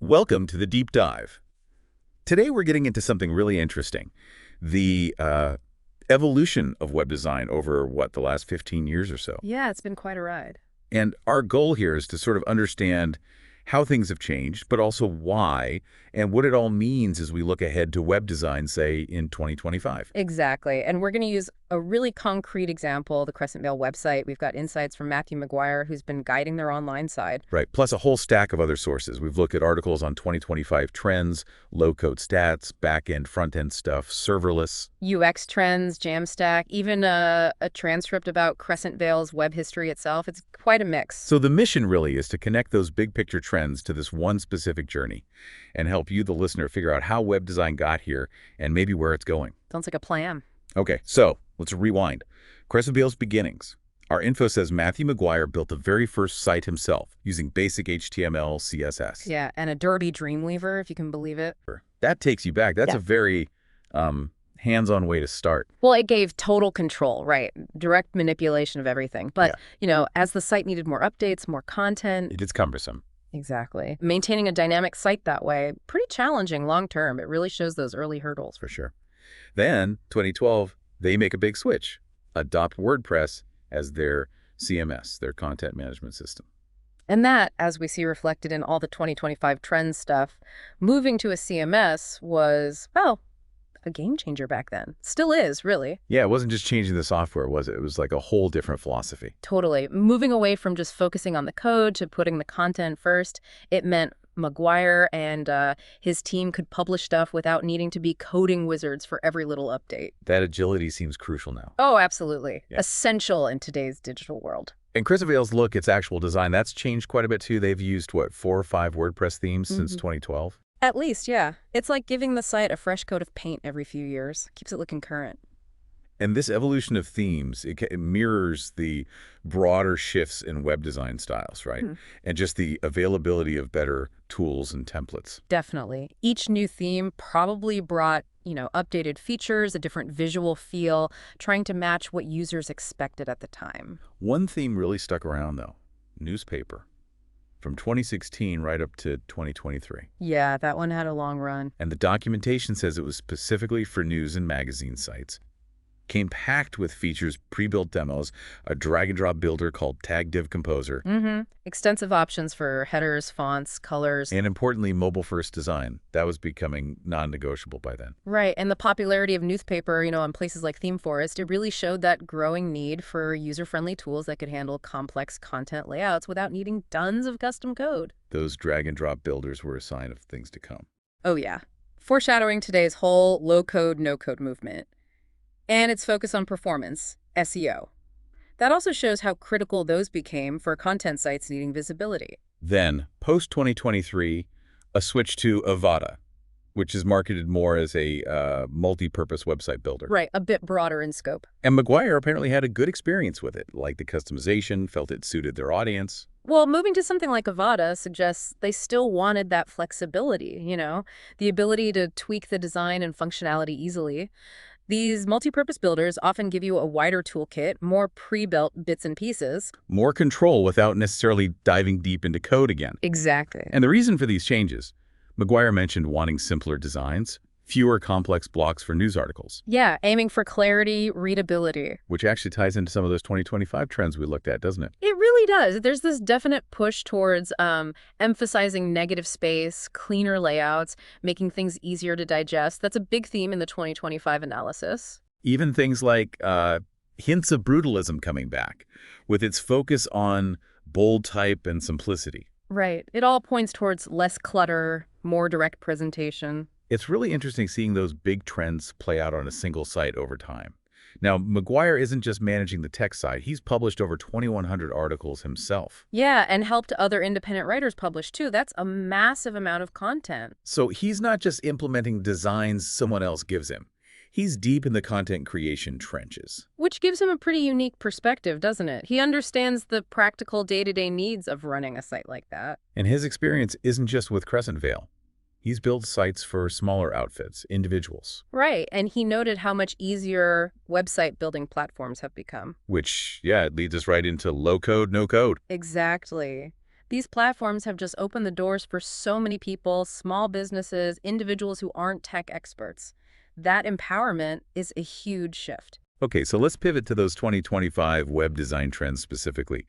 Welcome to the Deep Dive. Today we're getting into something really interesting. The evolution of web design over, the last 15 years or so. Yeah, it's been quite a ride. And our goal here is to sort of understand how things have changed, but also why, and what it all means as we look ahead to web design, say, in 2025. Exactly. And we're going to use a really concrete example, the Crescent Vale website. We've got insights from Matthew McGuire, who's been guiding their online side. Right, plus a whole stack of other sources. We've looked at articles on 2025 trends, low-code stats, back-end, front-end stuff, serverless. UX trends, Jamstack, even a transcript about Crescent Vale's web history itself. It's quite a mix. So the mission really is to connect those big-picture trends to this one specific journey and help you, the listener, figure out how web design got here and maybe where it's going. Sounds like a plan. Okay, so let's rewind. Crescent Vale's beginnings. Our info says Matthew McGuire built the very first site himself using basic HTML, CSS. Yeah, and a Derby Dreamweaver, if you can believe it. That takes you back. That's a very hands-on way to start. Well, it gave total control, right? Direct manipulation of everything. But, as the site needed more updates, more content. It is cumbersome. Exactly. Maintaining a dynamic site that way, pretty challenging long-term. It really shows those early hurdles. For sure. Then, 2012, they make a big switch. Adopt WordPress as their CMS, their content management system. And that, as we see reflected in all the 2025 trends stuff, moving to a CMS was, well, a game changer back then. Still is, really. Yeah, it wasn't just changing the software, was it? It was like a whole different philosophy. Totally. Moving away from just focusing on the code to putting the content first, it meant McGuire and his team could publish stuff without needing to be coding wizards for every little update. That agility seems crucial now. Oh, absolutely. Yeah. Essential in today's digital world. And Crescent Vale's look, its actual design, that's changed quite a bit too. They've used, 4 or 5 WordPress themes since 2012? At least, yeah. It's like giving the site a fresh coat of paint every few years. Keeps it looking current. And this evolution of themes, it mirrors the broader shifts in web design styles, right? And just the availability of better tools and templates. Definitely. Each new theme probably brought, updated features, a different visual feel, trying to match what users expected at the time. One theme really stuck around, though. Newspaper. From 2016 right up to 2023. Yeah, that one had a long run. And the documentation says it was specifically for news and magazine sites. Came packed with features, pre-built demos, a drag-and-drop builder called Tag Div Composer. Extensive options for headers, fonts, colors. And importantly, mobile-first design. That was becoming non-negotiable by then. Right, and the popularity of newspaper, on places like ThemeForest, it really showed that growing need for user-friendly tools that could handle complex content layouts without needing tons of custom code. Those drag-and-drop builders were a sign of things to come. Oh, yeah. Foreshadowing today's whole low-code, no-code movement. And its focus on performance, SEO. That also shows how critical those became for content sites needing visibility. Then, post-2023, a switch to Avada, which is marketed more as a multi-purpose website builder. Right, a bit broader in scope. And McGuire apparently had a good experience with it, liked the customization, felt it suited their audience. Well, moving to something like Avada suggests they still wanted that flexibility, the ability to tweak the design and functionality easily. These multi-purpose builders often give you a wider toolkit, more pre-built bits and pieces. More control without necessarily diving deep into code again. Exactly. And the reason for these changes, McGuire mentioned wanting simpler designs, fewer complex blocks for news articles. Yeah, aiming for clarity, readability. Which actually ties into some of those 2025 trends we looked at, doesn't it? It really does. There's this definite push towards emphasizing negative space, cleaner layouts, making things easier to digest. That's a big theme in the 2025 analysis. Even things like hints of brutalism coming back, with its focus on bold type and simplicity. Right. It all points towards less clutter, more direct presentation. It's really interesting seeing those big trends play out on a single site over time. Now, McGuire isn't just managing the tech side. He's published over 2,100 articles himself. Yeah, and helped other independent writers publish, too. That's a massive amount of content. So he's not just implementing designs someone else gives him. He's deep in the content creation trenches. Which gives him a pretty unique perspective, doesn't it? He understands the practical day-to-day needs of running a site like that. And his experience isn't just with Crescent Vale. He's built sites for smaller outfits, individuals. Right, and he noted how much easier website building platforms have become. Which, it leads us right into low code, no code. Exactly. These platforms have just opened the doors for so many people, small businesses, individuals who aren't tech experts. That empowerment is a huge shift. Okay, so let's pivot to those 2025 web design trends specifically.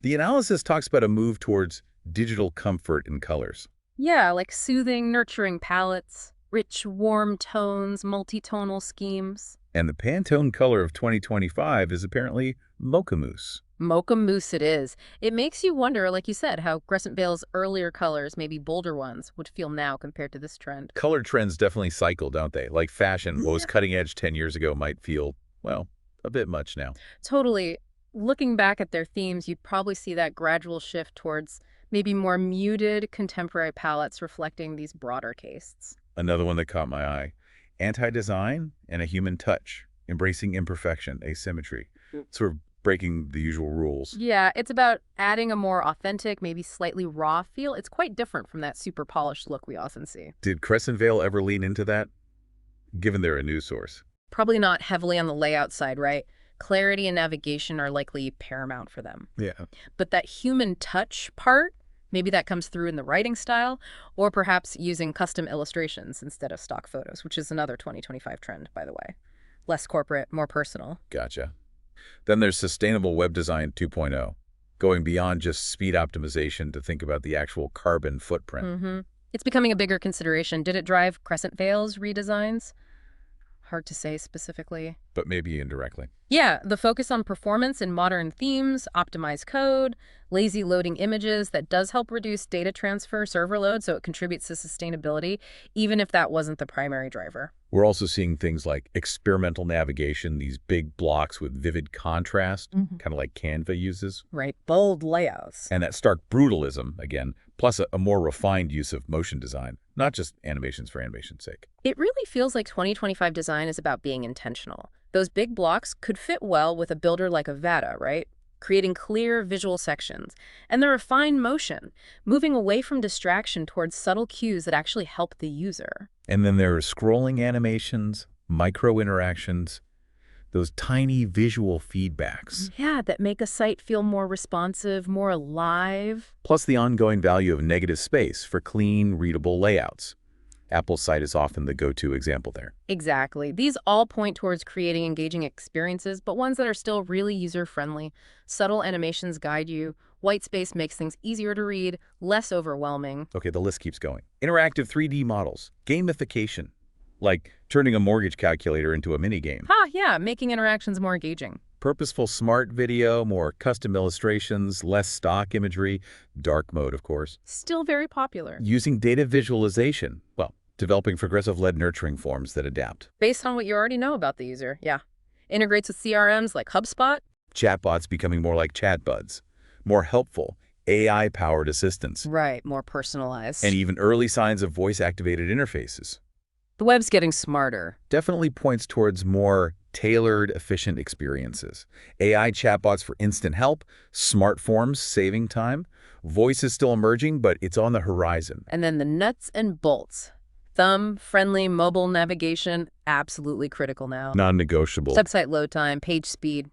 The analysis talks about a move towards digital comfort and colors. Yeah, like soothing, nurturing palettes, rich, warm tones, multi-tonal schemes. And the Pantone color of 2025 is apparently mocha mousse. Mocha mousse it is. It makes you wonder, like you said, how Crescent Vale's earlier colors, maybe bolder ones, would feel now compared to this trend. Color trends definitely cycle, don't they? Like fashion, what was cutting edge 10 years ago might feel, well, a bit much now. Totally. Looking back at their themes, you'd probably see that gradual shift towards maybe more muted contemporary palettes reflecting these broader tastes. Another one that caught my eye. Anti-design and a human touch, embracing imperfection, asymmetry, sort of breaking the usual rules. Yeah, it's about adding a more authentic, maybe slightly raw feel. It's quite different from that super polished look we often see. Did Crescent Vale ever lean into that, given they're a news source? Probably not heavily on the layout side, right? Clarity and navigation are likely paramount for them. Yeah. But that human touch part, maybe that comes through in the writing style, or perhaps using custom illustrations instead of stock photos, which is another 2025 trend, by the way. Less corporate, more personal. Gotcha. Then there's Sustainable Web Design 2.0, going beyond just speed optimization to think about the actual carbon footprint. It's becoming a bigger consideration. Did it drive Crescent Vale's redesigns? Hard to say specifically. But maybe indirectly. Yeah, the focus on performance in modern themes, optimized code, lazy loading images, that does help reduce data transfer server load, so it contributes to sustainability, even if that wasn't the primary driver. We're also seeing things like experimental navigation, these big blocks with vivid contrast, kind of like Canva uses. Right, bold layouts. And that stark brutalism, again, plus a more refined use of motion design, not just animations for animation's sake. It really feels like 2025 design is about being intentional. Those big blocks could fit well with a builder like a Vale, right? Creating clear visual sections. And the refined motion, moving away from distraction towards subtle cues that actually help the user. And then there are scrolling animations, micro interactions, those tiny visual feedbacks. Yeah, that make a site feel more responsive, more alive. Plus the ongoing value of negative space for clean, readable layouts. Apple's site is often the go-to example there. Exactly. These all point towards creating engaging experiences, but ones that are still really user-friendly. Subtle animations guide you. White space makes things easier to read, less overwhelming. Okay, the list keeps going. Interactive 3D models, gamification, like turning a mortgage calculator into a mini-game. Yeah, making interactions more engaging. Purposeful smart video, more custom illustrations, less stock imagery, dark mode, of course. Still very popular. Using data visualization, well, developing progressive-led nurturing forms that adapt. Based on what you already know about the user, yeah. Integrates with CRMs like HubSpot. Chatbots becoming more like chatbuds, more helpful, AI-powered assistants. Right, more personalized. And even early signs of voice-activated interfaces. The web's getting smarter. Definitely points towards more tailored, efficient experiences. AI chatbots for instant help, smart forms saving time. Voice is still emerging, but it's on the horizon. And then the nuts and bolts. Thumb-friendly mobile navigation, absolutely critical now. Non-negotiable. Website load time, page speed,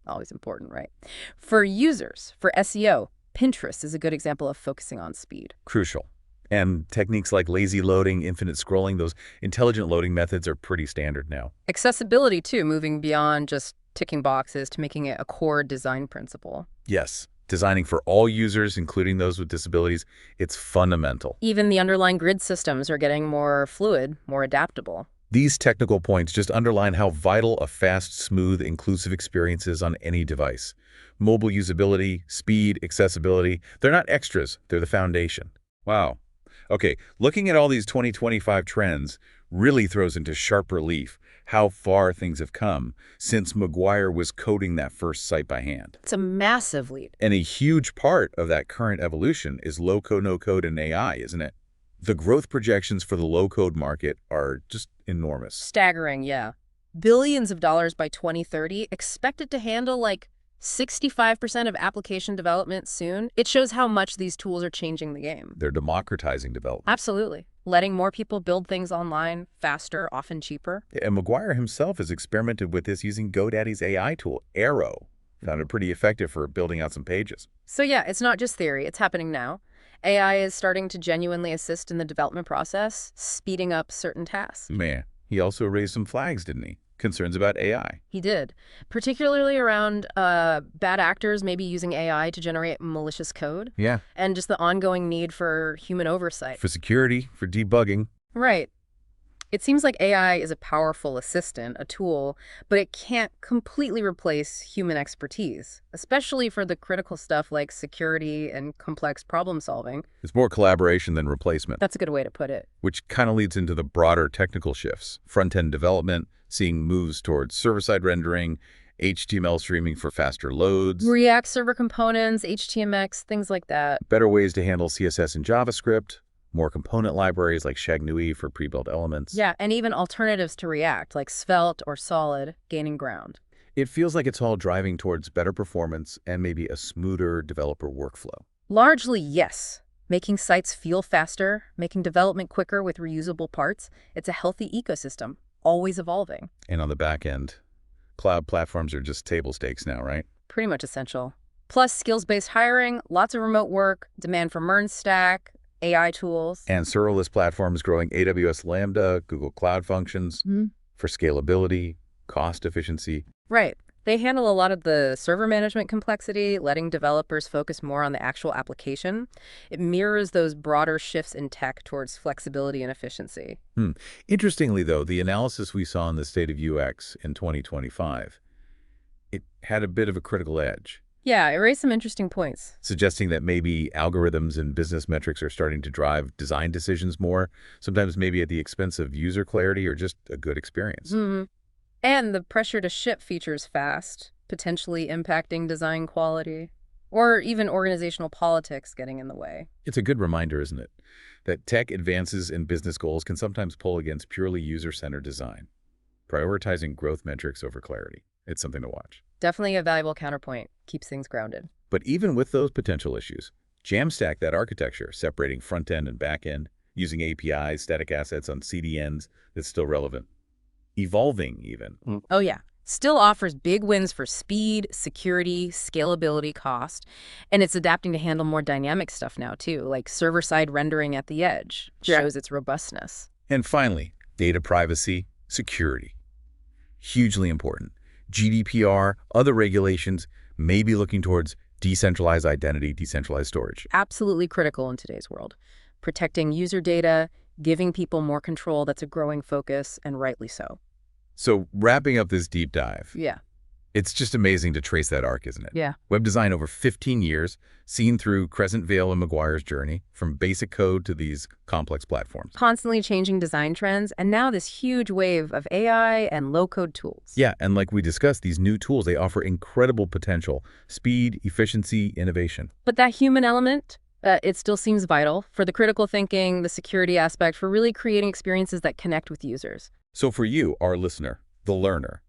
always important, right? For users, for SEO, Pinterest is a good example of focusing on speed. Crucial. And techniques like lazy loading, infinite scrolling, those intelligent loading methods are pretty standard now. Accessibility, too, moving beyond just ticking boxes to making it a core design principle. Yes, designing for all users, including those with disabilities, it's fundamental. Even the underlying grid systems are getting more fluid, more adaptable. These technical points just underline how vital a fast, smooth, inclusive experience is on any device. Mobile usability, speed, accessibility, they're not extras, they're the foundation. Wow. Okay, looking at all these 2025 trends really throws into sharp relief how far things have come since Maguire was coding that first site by hand. It's a massive leap. And a huge part of that current evolution is low-code, no-code, and AI, isn't it? The growth projections for the low-code market are just enormous. Staggering, yeah. Billions of dollars by 2030, expected to handle like 65% of application development soon. It shows how much these tools are changing the game. They're democratizing development. Absolutely. Letting more people build things online, faster, often cheaper. And Maguire himself has experimented with this using GoDaddy's AI tool, Arrow. Found it pretty effective for building out some pages. So yeah, it's not just theory, it's happening now. AI is starting to genuinely assist in the development process, speeding up certain tasks. Man, he also raised some flags, didn't he? Concerns about AI. He did, particularly around bad actors maybe using AI to generate malicious code, Yeah. and just the ongoing need for human oversight. For security, for debugging. Right. It seems like AI is a powerful assistant, a tool, but it can't completely replace human expertise, especially for the critical stuff like security and complex problem solving. It's more collaboration than replacement, That's a good way to put it. which kind of leads into the broader technical shifts. Front-end development, seeing moves towards server-side rendering, HTML streaming for faster loads, React server components, HTMX, things like that. better ways to handle CSS and JavaScript, more component libraries like Shagnui for pre-built elements. Yeah, and even alternatives to React, like Svelte or Solid, gaining ground. It feels like it's all driving towards better performance and maybe a smoother developer workflow. Largely, yes. Making sites feel faster, making development quicker with reusable parts. It's a healthy ecosystem, always evolving. And on the back end, cloud platforms are just table stakes now, right? Pretty much essential. Plus, skills-based hiring, lots of remote work, demand for MERN stack, AI tools. And serverless platforms growing AWS Lambda, Google Cloud Functions for scalability, cost efficiency. Right. They handle a lot of the server management complexity, letting developers focus more on the actual application. It mirrors those broader shifts in tech towards flexibility and efficiency. Interestingly, though, the analysis we saw in the State of UX in 2025, it had a bit of a critical edge, Yeah, it raised some interesting points. suggesting that maybe algorithms and business metrics are starting to drive design decisions more, sometimes maybe at the expense of user clarity or just a good experience. And the pressure to ship features fast, potentially impacting design quality, or even organizational politics getting in the way. It's a good reminder, isn't it, that tech advances in business goals can sometimes pull against purely user-centered design, prioritizing growth metrics over clarity. It's something to watch. Definitely a valuable counterpoint. Keeps things grounded. But even with those potential issues, Jamstack that architecture, separating front-end and back-end, using APIs, static assets on CDNs, that's still relevant. Evolving, even. Oh, yeah. Still offers big wins for speed, security, scalability, cost, and it's adapting to handle more dynamic stuff now, too, like server-side rendering at the edge. Shows its robustness. And finally, data privacy, security. Hugely important. GDPR, other regulations may be looking towards decentralized identity, decentralized storage. Absolutely critical in today's world. Protecting user data, giving people more control, that's a growing focus, and rightly so. So wrapping up this deep dive, Yeah. it's just amazing to trace that arc, isn't it? Yeah. Web design over 15 years, seen through Crescent, Vale, and McGuire's journey, from basic code to these complex platforms. Constantly changing design trends, and now this huge wave of AI and low-code tools. Yeah, and like we discussed, these new tools, they offer incredible potential, speed, efficiency, innovation. But that human element, it still seems vital for the critical thinking, the security aspect, for really creating experiences that connect with users. So for you, our listener, the learner,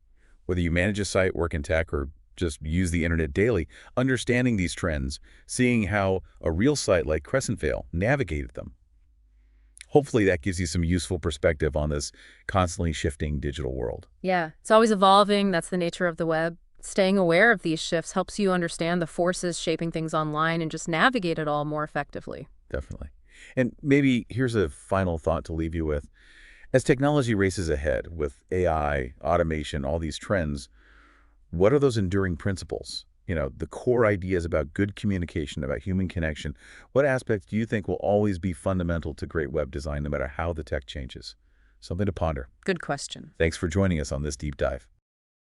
whether you manage a site, work in tech, or just use the internet daily, understanding these trends, seeing how a real site like Crescent Vale navigated them. Hopefully that gives you some useful perspective on this constantly shifting digital world. Yeah, it's always evolving. That's the nature of the web. Staying aware of these shifts helps you understand the forces shaping things online and just navigate it all more effectively. Definitely. And maybe here's a final thought to leave you with. As technology races ahead with AI, automation, all these trends, what are those enduring principles? You know, the core ideas about good communication, about human connection. What aspects do you think will always be fundamental to great web design, no matter how the tech changes? Something to ponder. Good question. Thanks for joining us on this deep dive.